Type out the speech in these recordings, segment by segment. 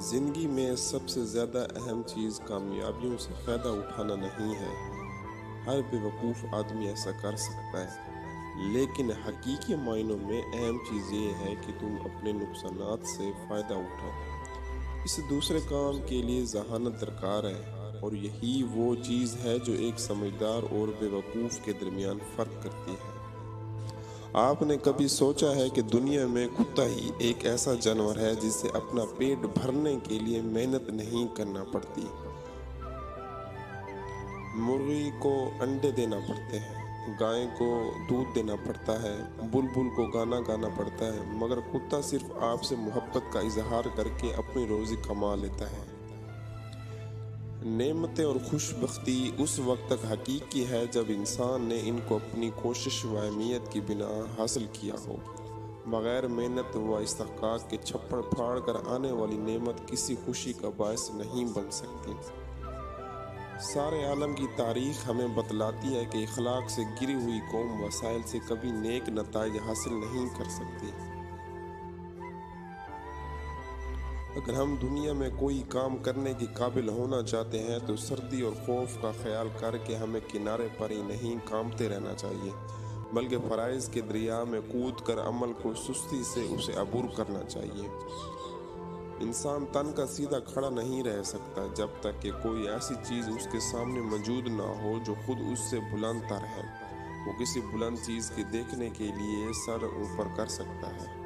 زندگی میں سب سے زیادہ اہم چیز کامیابیوں سے فائدہ اٹھانا نہیں ہے۔ ہر بیوقوف آدمی ایسا کر سکتا ہے، لیکن حقیقی معنوں میں اہم چیز یہ ہے کہ تم اپنے نقصانات سے فائدہ اٹھاؤ۔ اس دوسرے کام کے لیے ذہانت درکار ہے، اور یہی وہ چیز ہے جو ایک سمجھدار اور بیوقوف کے درمیان فرق کرتی ہے۔ آپ نے کبھی سوچا ہے کہ دنیا میں کتا ہی ایک ایسا جانور ہے جسے اپنا پیٹ بھرنے کے لیے محنت نہیں کرنا پڑتی؟ مرغی کو انڈے دینا پڑتے ہیں، گائے کو دودھ دینا پڑتا ہے، بلبل کو گانا گانا پڑتا ہے، مگر کتا صرف آپ سے محبت کا اظہار کر کے اپنی روزی کما لیتا ہے۔ نعمتیں اور خوش بختی اس وقت تک حقیقی ہے جب انسان نے ان کو اپنی کوشش و اہمیت کی بنا حاصل کیا ہو۔ بغیر محنت و استحقاق کے چھپڑ پھاڑ کر آنے والی نعمت کسی خوشی کا باعث نہیں بن سکتی۔ سارے عالم کی تاریخ ہمیں بتلاتی ہے کہ اخلاق سے گری ہوئی قوم وسائل سے کبھی نیک نتائج حاصل نہیں کر سکتی۔ اگر ہم دنیا میں کوئی کام کرنے کے قابل ہونا چاہتے ہیں تو سردی اور خوف کا خیال کر کے ہمیں کنارے پر ہی نہیں کامتے رہنا چاہیے، بلکہ فرائض کے دریا میں کود کر عمل کو سستی سے اسے عبور کرنا چاہیے۔ انسان تن کا سیدھا کھڑا نہیں رہ سکتا جب تک کہ کوئی ایسی چیز اس کے سامنے موجود نہ ہو جو خود اس سے بلند تر ہے۔ وہ کسی بلند چیز کے دیکھنے کے لیے سر اوپر کر سکتا ہے۔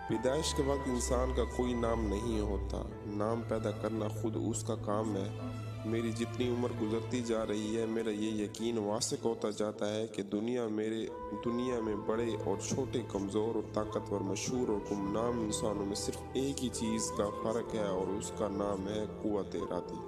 پیدائش کے وقت انسان کا کوئی نام نہیں ہوتا، نام پیدا کرنا خود اس کا کام ہے۔ میری جتنی عمر گزرتی جا رہی ہے، میرا یہ یقین واثق ہوتا جاتا ہے کہ دنیا میں بڑے اور چھوٹے، کمزور اور طاقتور، مشہور اور گمنام انسانوں میں صرف ایک ہی چیز کا فرق ہے، اور اس کا نام ہے قوت ارادی۔